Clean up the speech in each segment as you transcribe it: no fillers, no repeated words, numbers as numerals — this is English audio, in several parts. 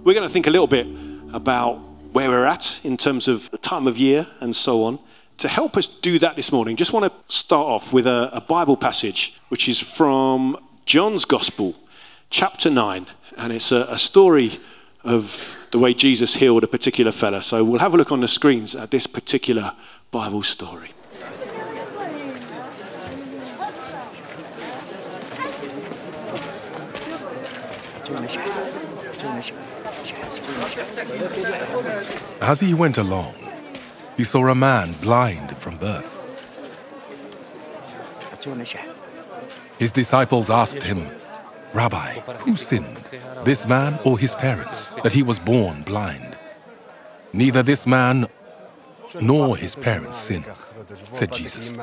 we're going to think a little bit about where we're at in terms of the time of year and so on. To help us do that this morning, just want to start off with a Bible passage, which is from John's Gospel, chapter 9. And it's a story of the way Jesus healed a particular fella. So we'll have a look on the screens at this particular Bible story. As he went along, he saw a man blind from birth. His disciples asked him, "Rabbi, who sinned, this man or his parents, that he was born blind?" "Neither this man nor his parents sinned," said Jesus.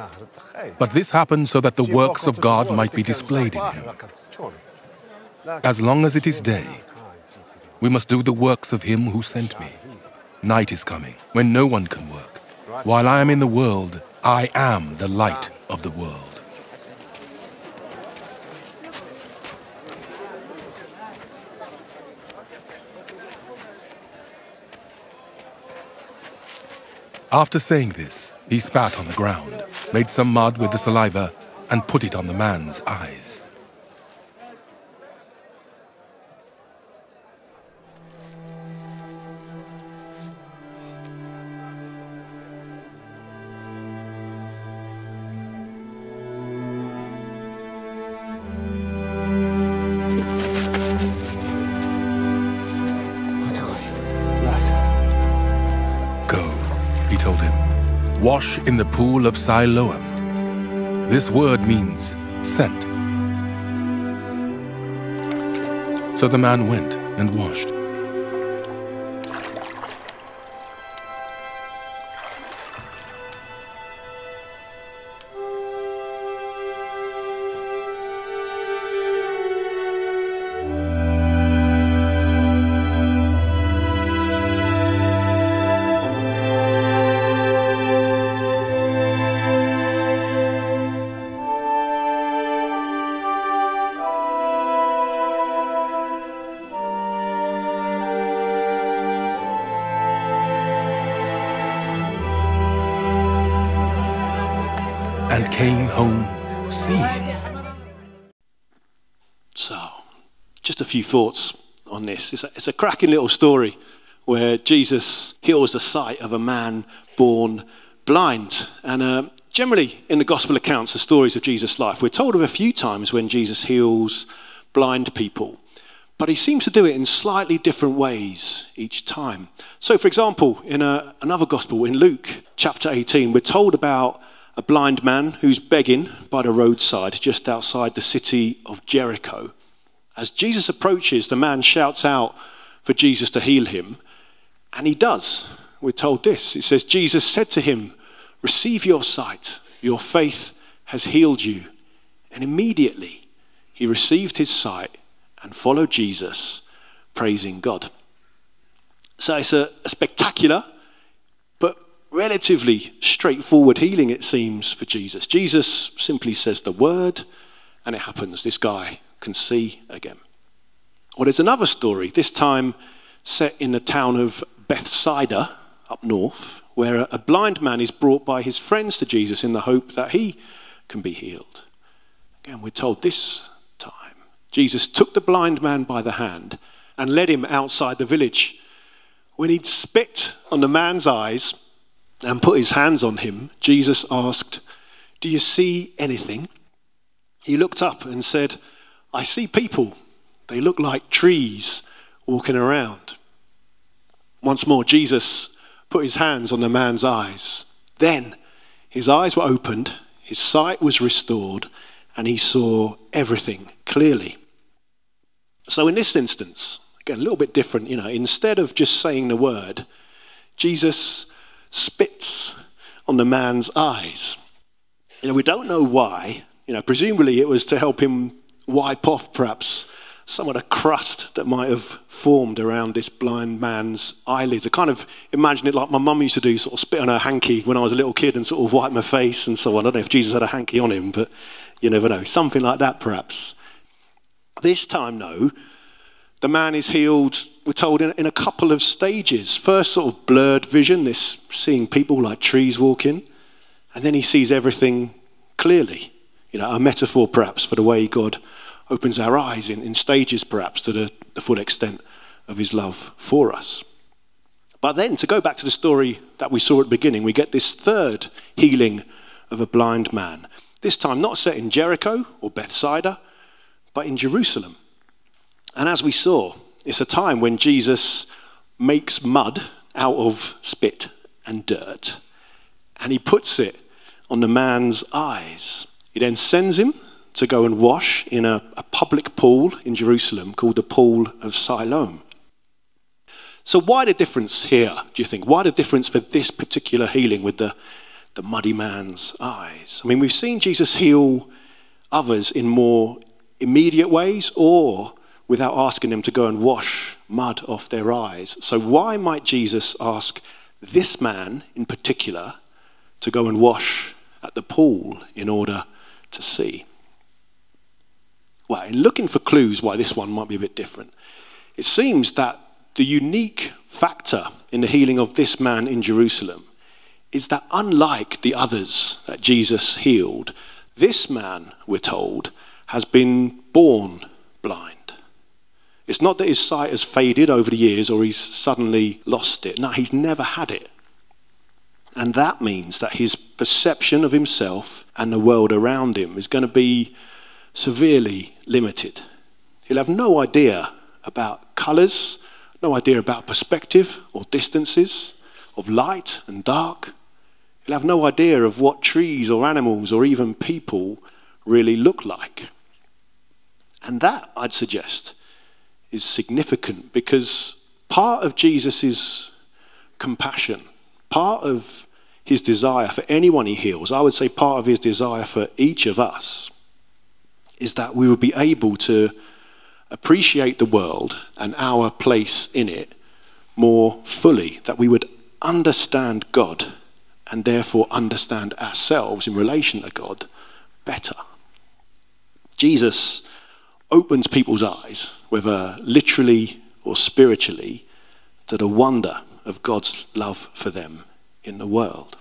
"But this happened so that the works of God might be displayed in him. As long as it is day, we must do the works of him who sent me. Night is coming, when no one can work. While I am in the world, I am the light of the world." After saying this, he spat on the ground, made some mud with the saliva, and put it on the man's eyes. "Wash in the pool of Siloam." This word means sent. So the man went and washed. And came home seeing. So, just a few thoughts on this. It's a cracking little story where Jesus heals the sight of a man born blind. And generally in the gospel accounts, the stories of Jesus' life, we're told of a few times when Jesus heals blind people. But he seems to do it in slightly different ways each time. So, for example, in another gospel, in Luke chapter 18, we're told about a blind man who's begging by the roadside just outside the city of Jericho. As Jesus approaches, the man shouts out for Jesus to heal him, and he does. We're told this. It says, Jesus said to him, "Receive your sight. Your faith has healed you." And immediately he received his sight and followed Jesus, praising God. So it's a spectacular relatively straightforward healing, it seems, for Jesus. Jesus simply says the word and it happens. This guy can see again. Well, there's another story, this time set in the town of Bethsaida up north, where a blind man is brought by his friends to Jesus in the hope that he can be healed. Again, we're told this time, Jesus took the blind man by the hand and led him outside the village. When he'd spit on the man's eyes and put his hands on him, Jesus asked, "Do you see anything?" He looked up and said, "I see people. They look like trees walking around." Once more, Jesus put his hands on the man's eyes. Then his eyes were opened, his sight was restored, and he saw everything clearly. So in this instance, again, a little bit different, instead of just saying the word, Jesus spits on the man's eyes. We don't know why. Presumably it was to help him wipe off perhaps some of the crust that might have formed around this blind man's eyelids. I kind of imagine it like my mum used to do, sort of spit on her hanky when I was a little kid and sort of wipe my face and so on. I don't know if Jesus had a hanky on him, but you never know. Something like that perhaps. This time, though, The man is healed, we're told, in a couple of stages. First, sort of blurred vision, this seeing people like trees walking, and then he sees everything clearly. A metaphor perhaps for the way God opens our eyes in stages perhaps to the full extent of his love for us. But then, to go back to the story that we saw at the beginning, we get this third healing of a blind man. This time not set in Jericho or Bethsaida, but in Jerusalem. And as we saw, it's a time when Jesus makes mud out of spit and dirt, and he puts it on the man's eyes. He then sends him to go and wash in a public pool in Jerusalem called the Pool of Siloam. So why the difference here, do you think? Why the difference for this particular healing with the muddy man's eyes? I mean, we've seen Jesus heal others in more immediate ways or without asking them to go and wash mud off their eyes. So why might Jesus ask this man in particular to go and wash at the pool in order to see? Well, in looking for clues why this one might be a bit different, it seems that the unique factor in the healing of this man in Jerusalem is that unlike the others that Jesus healed, this man, we're told, has been born blind. It's not that his sight has faded over the years or he's suddenly lost it. No, he's never had it. And that means that his perception of himself and the world around him is going to be severely limited. He'll have no idea about colours, no idea about perspective or distances, of light and dark. He'll have no idea of what trees or animals or even people really look like. And that, I'd suggest, is significant because part of Jesus' compassion, part of his desire for anyone he heals, I would say part of his desire for each of us, is that we would be able to appreciate the world and our place in it more fully, that we would understand God and therefore understand ourselves in relation to God better. Jesus opens people's eyes, whether literally or spiritually, to the wonder of God's love for them in the world.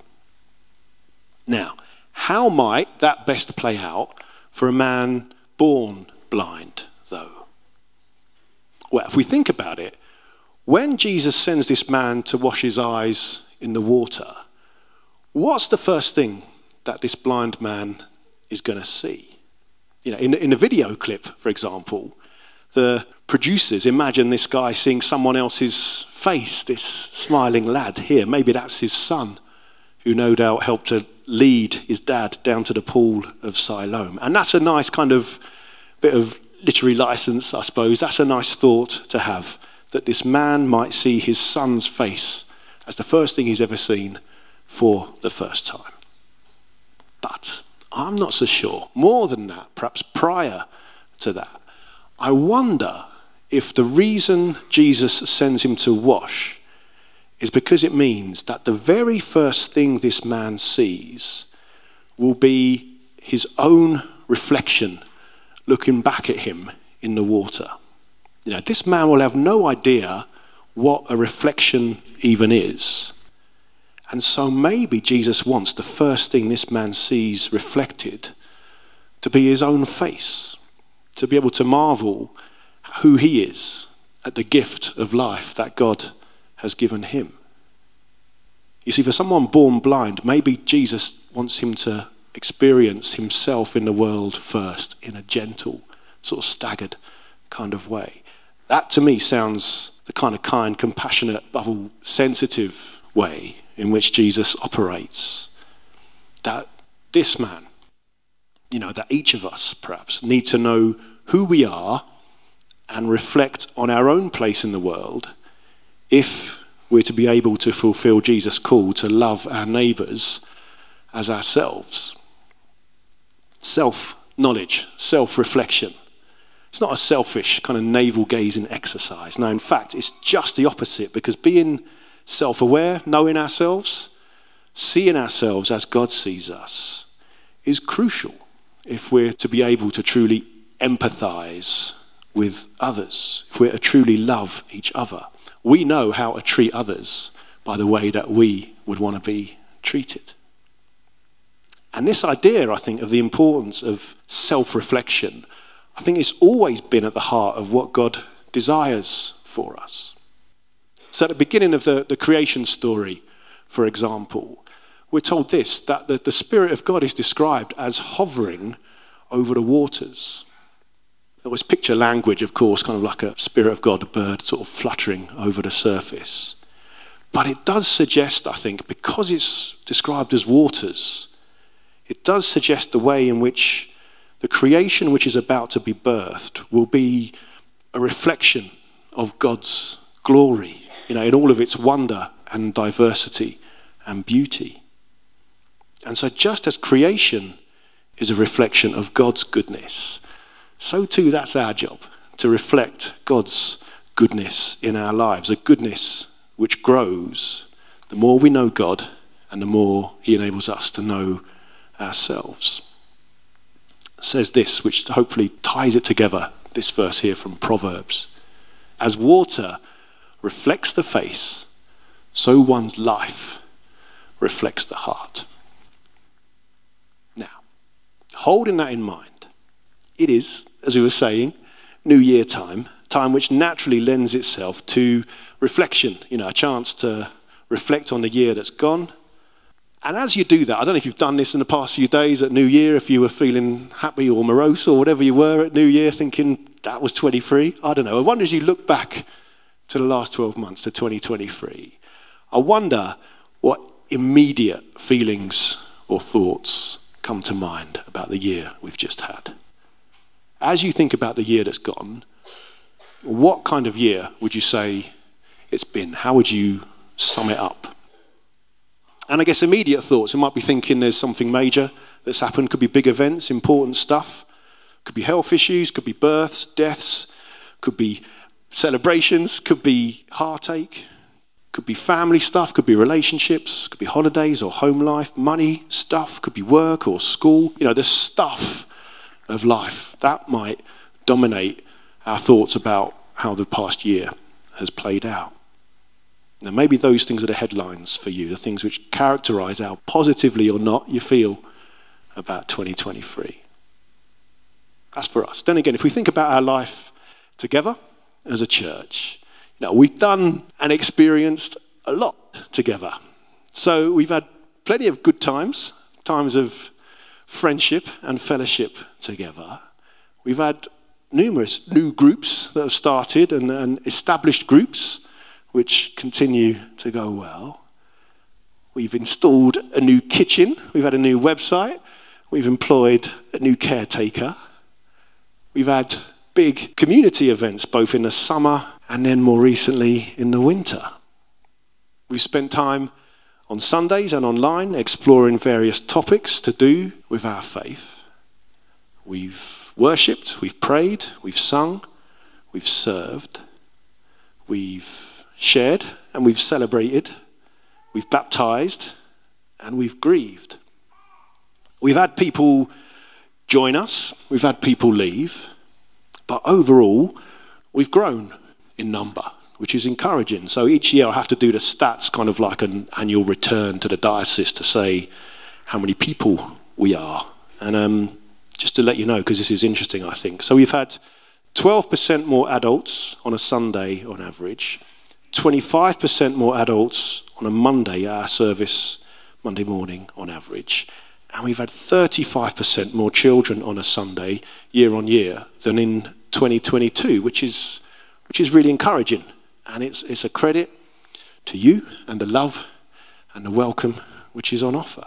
Now, how might that best play out for a man born blind, though? Well, if we think about it, when Jesus sends this man to wash his eyes in the water, what's the first thing that this blind man is going to see? In the video clip, for example, the producers imagine this guy seeing someone else's face, this smiling lad here. Maybe that's his son, who no doubt helped to lead his dad down to the Pool of Siloam. And that's a nice kind of bit of literary license, I suppose. That's a nice thought to have, that this man might see his son's face as the first thing he's ever seen for the first time. But I'm not so sure. More than that, perhaps prior to that, I wonder if the reason Jesus sends him to wash is because it means that the very first thing this man sees will be his own reflection looking back at him in the water. This man will have no idea what a reflection even is. And so maybe Jesus wants the first thing this man sees reflected to be his own face, to be able to marvel who he is at the gift of life that God has given him. You see, for someone born blind, maybe Jesus wants him to experience himself in the world first in a gentle, sort of staggered kind of way. That to me sounds the kind of kind, compassionate, above all sensitive way in which Jesus operates. That this man, that each of us perhaps need to know who we are and reflect on our own place in the world if we're to be able to fulfill Jesus' call to love our neighbours as ourselves. Self-knowledge, self-reflection. It's not a selfish kind of navel-gazing exercise. No, in fact, it's just the opposite, because being self-aware, knowing ourselves, seeing ourselves as God sees us is crucial if we're to be able to truly empathise with others, if we're to truly love each other, we know how to treat others by the way that we would want to be treated. And this idea, I think, of the importance of self-reflection, I think it's always been at the heart of what God desires for us. So at the beginning of the creation story, for example, we're told this, that the Spirit of God is described as hovering over the waters. It was picture language, of course, kind of like a Spirit of God, a bird sort of fluttering over the surface. But it does suggest, I think, because it's described as waters, it does suggest the way in which the creation which is about to be birthed will be a reflection of God's glory, in all of its wonder and diversity and beauty. And so just as creation is a reflection of God's goodness, so too that's our job, to reflect God's goodness in our lives, a goodness which grows the more we know God and the more he enables us to know ourselves. It says this, which hopefully ties it together, this verse here from Proverbs. As water reflects the face, so one's life reflects the heart. Now, holding that in mind, it is, as we were saying, New Year time which naturally lends itself to reflection, a chance to reflect on the year that's gone. And as you do that, I don't know if you've done this in the past few days at New Year, if you were feeling happy or morose or whatever you were at New Year, thinking that was 23. I don't know. I wonder as you look back to the last 12 months, to 2023, I wonder what immediate feelings or thoughts come to mind about the year we've just had. As you think about the year that's gone, what kind of year would you say it's been? How would you sum it up? And I guess immediate thoughts, you might be thinking there's something major that's happened. Could be big events, important stuff. Could be health issues, could be births, deaths, could be celebrations, could be heartache, could be family stuff, could be relationships, could be holidays or home life, money stuff, could be work or school. The stuff of life, that might dominate our thoughts about how the past year has played out. Now, maybe those things are the headlines for you, the things which characterize how positively or not you feel about 2023. That's for us. Then again, if we think about our life together as a church, we've done and experienced a lot together. So we've had plenty of good times of friendship and fellowship together. We've had numerous new groups that have started and established groups which continue to go well. We've installed a new kitchen. We've had a new website. We've employed a new caretaker. We've had big community events, both in the summer and then more recently in the winter. We've spent time on Sundays and online exploring various topics to do with our faith. We've worshipped, we've prayed, we've sung, we've served, we've shared and we've celebrated, we've baptized and we've grieved. We've had people join us, we've had people leave, but overall we've grown in number, which is encouraging. So each year I have to do the stats, kind of like an annual return to the diocese to say how many people we are. And just to let you know, because this is interesting, I think. So we've had 12% more adults on a Sunday on average, 25% more adults on a Monday at our service, Monday morning on average. And we've had 35% more children on a Sunday year on year than in 2022, which is really encouraging. And it's a credit to you and the love and the welcome which is on offer.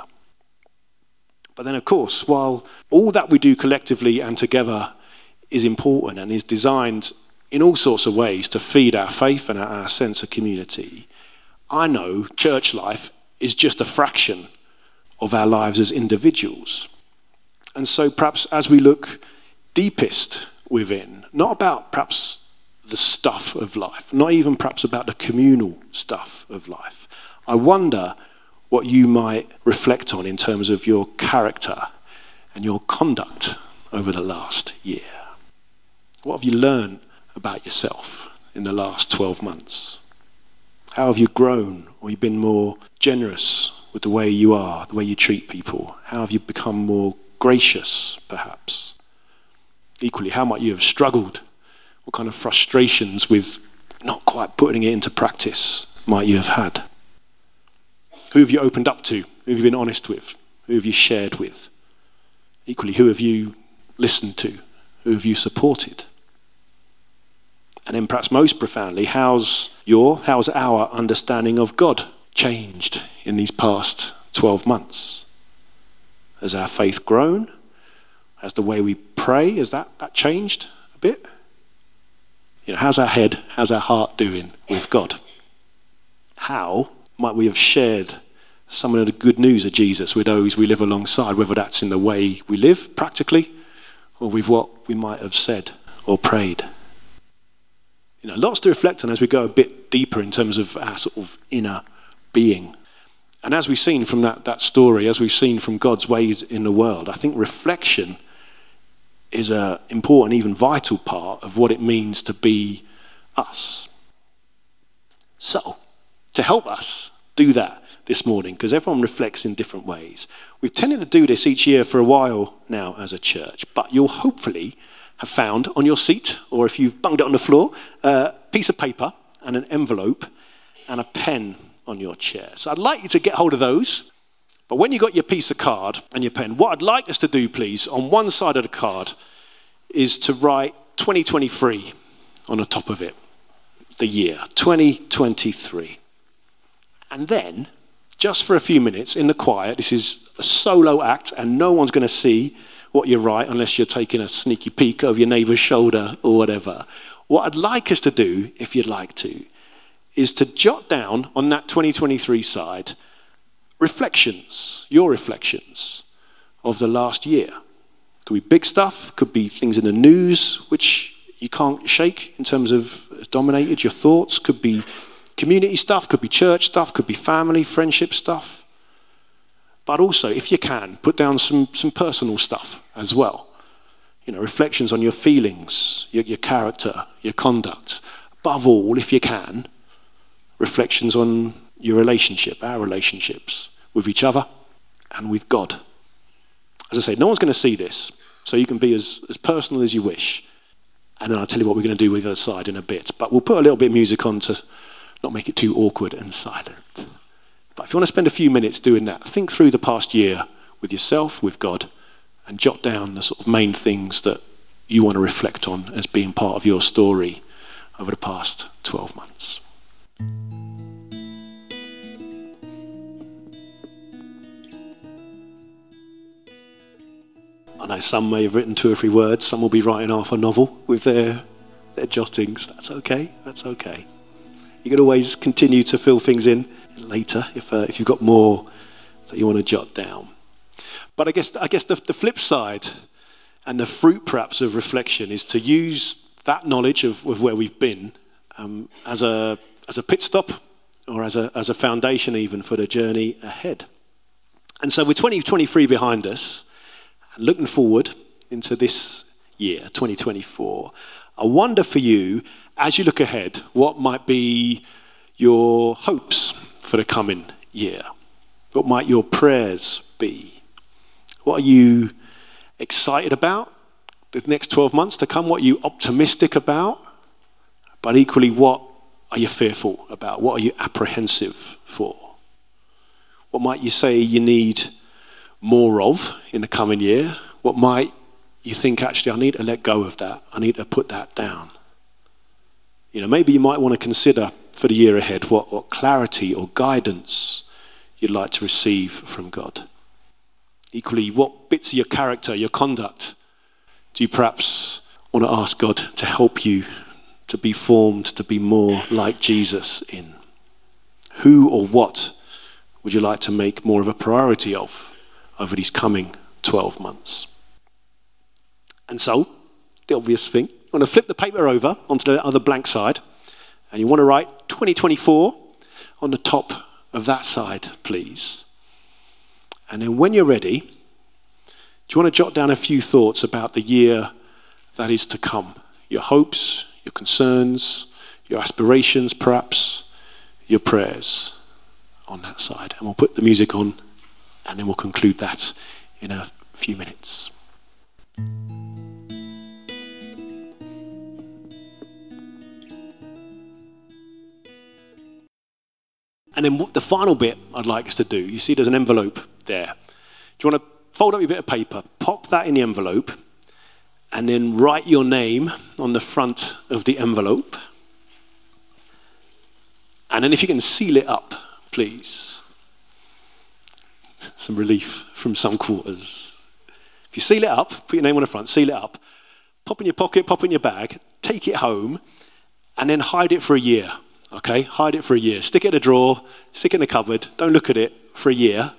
But then, of course, while all that we do collectively and together is important and is designed in all sorts of ways to feed our faith and our sense of community, I know church life is just a fraction of our lives as individuals. And so perhaps as we look deepest within, not about perhaps the stuff of life, not even perhaps about the communal stuff of life, I wonder what you might reflect on in terms of your character and your conduct over the last year. What have you learned about yourself in the last 12 months? How have you grown, or you been more generous with the way you are, the way you treat people? How have you become more gracious, perhaps? Equally, how might you have struggled? What kind of frustrations with not quite putting it into practice might you have had? Who have you opened up to? Who have you been honest with? Who have you shared with? Equally, who have you listened to? Who have you supported? And then perhaps most profoundly, how's our understanding of God changed in these past 12 months? Has our faith grown? Has the way we pray, has that changed a bit? How's our head, how's our heart doing with God? How might we have shared some of the good news of Jesus with those we live alongside, whether that's in the way we live practically or with what we might have said or prayed? Lots to reflect on as we go a bit deeper in terms of our sort of inner being. And as we've seen from that story, as we've seen from God's ways in the world, I think reflection is an important, even vital part of what it means to be us. So, to help us do that this morning, because everyone reflects in different ways, we've tended to do this each year for a while now as a church, but you'll hopefully have found on your seat, or if you've bunged it on the floor, a piece of paper and an envelope and a pen on your chair. So I'd like you to get hold of those. But when you've got your piece of card and your pen, what I'd like us to do, please, on one side of the card is to write 2023 on the top of it, the year, 2023. And then, just for a few minutes in the quiet, this is a solo act and no one's going to see what you write unless you're taking a sneaky peek over your neighbour's shoulder or whatever. What I'd like us to do, if you'd like to, is to jot down on that 2023 side reflections, your reflections of the last year. Could be big stuff, could be things in the news which you can't shake in terms of has dominated your thoughts, could be community stuff, could be church stuff, could be family, friendship stuff. But also, if you can, put down some personal stuff as well. Reflections on your feelings, your character, your conduct. Above all, if you can, reflections on your relationship, our relationships with each other and with God. As I say, no one's going to see this, so you can be as personal as you wish. And then I'll tell you what we're going to do with the other side in a bit. But we'll put a little bit of music on to not make it too awkward and silent. But if you want to spend a few minutes doing that, think through the past year with yourself, with God, and jot down the sort of main things that you want to reflect on as being part of your story over the past 12 months. I know some may have written 2 or 3 words, some will be writing half a novel with their jottings. That's okay, that's okay. You can always continue to fill things in later if you've got more that you want to jot down. But I guess the flip side and the fruit perhaps of reflection is to use that knowledge of where we've been as a pit stop or as a foundation even for the journey ahead. And so with 2023 behind us, and looking forward into this year, 2024, I wonder for you, as you look ahead, what might be your hopes for the coming year? What might your prayers be? What are you excited about the next 12 months to come? What are you optimistic about? But equally, what are you fearful about? What are you apprehensive for? What might you say you need more of in the coming year? What might you think, actually, I need to let go of that. I need to put that down. Maybe you might want to consider for the year ahead what clarity or guidance you'd like to receive from God. Equally, what bits of your character, your conduct, do you perhaps want to ask God to help you to be formed, to be more like Jesus in? Who or what would you like to make more of a priority of over these coming 12 months? And so, the obvious thing, you want to flip the paper over onto the other blank side, and you want to write 2024 on the top of that side, please. And then when you're ready, do you want to jot down a few thoughts about the year that is to come? your hopes, your concerns, your aspirations perhaps, your prayers on that side. And we'll put the music on and then we'll conclude that in a few minutes. And then the final bit I'd like us to do, you see there's an envelope there. Do you want to fold up your bit of paper, pop that in the envelope, and then write your name on the front of the envelope. And then if you can seal it up, please. Some relief from some quarters. If you seal it up, put your name on the front, seal it up, pop in your pocket, pop in your bag, take it home, and then hide it for a year. Okay, hide it for a year. Stick it in a drawer, stick it in the cupboard, don't look at it for a year.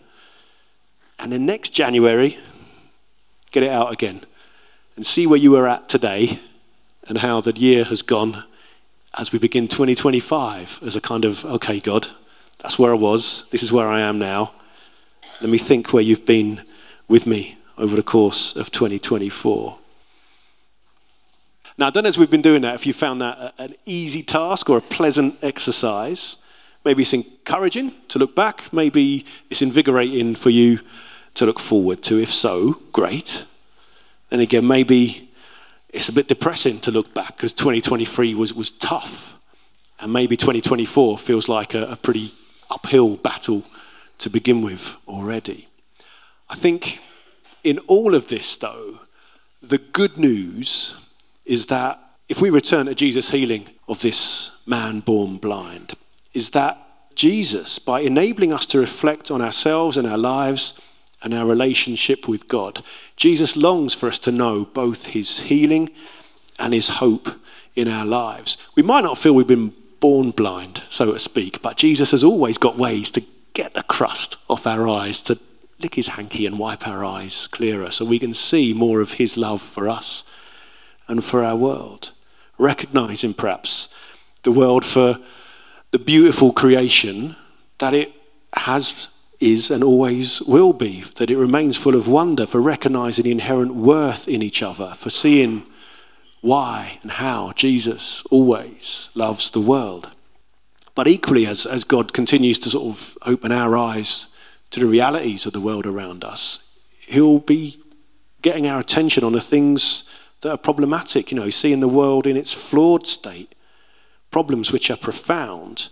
And then next January, get it out again and see where you were at today and how the year has gone as we begin 2025 as a kind of, okay, God, that's where I was. This is where I am now. Let me think where you've been with me over the course of 2024. Now, I don't know as we've been doing that, if you found that an easy task or a pleasant exercise. Maybe it's encouraging to look back. Maybe it's invigorating for you to look forward to. If so, great. Then again, maybe it's a bit depressing to look back because 2023 was tough. And maybe 2024 feels like a pretty uphill battle to begin with already. I think in all of this, though, the good news is that if we return to Jesus' healing of this man born blind, is that Jesus, by enabling us to reflect on ourselves and our lives and our relationship with God, Jesus longs for us to know both his healing and his hope in our lives. We might not feel we've been born blind, so to speak, but Jesus has always got ways to get the crust off our eyes, to lick his hanky and wipe our eyes clearer so we can see more of his love for us and for our world. Recognizing perhaps the world for the beautiful creation that it has, is, and always will be, that it remains full of wonder, for recognizing the inherent worth in each other, for seeing why and how Jesus always loves the world. But equally, as God continues to sort of open our eyes to the realities of the world around us, he'll be getting our attention on the things that are problematic, seeing the world in its flawed state, problems which are profound,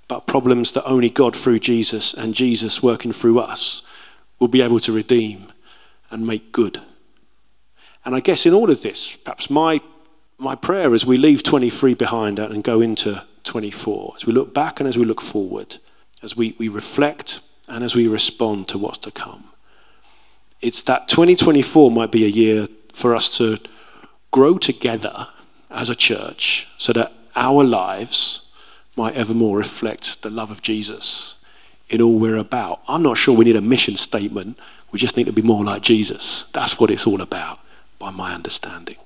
but problems that only God through Jesus and Jesus working through us will be able to redeem and make good. And I guess in all of this, perhaps my prayer as we leave 23 behind and go into 24, as we look back and as we look forward, as we reflect and as we respond to what's to come, it's that 2024 might be a year for us to grow together as a church so that our lives might ever more reflect the love of Jesus in all we're about. I'm not sure we need a mission statement. We just need to be more like Jesus. That's what it's all about, by my understanding.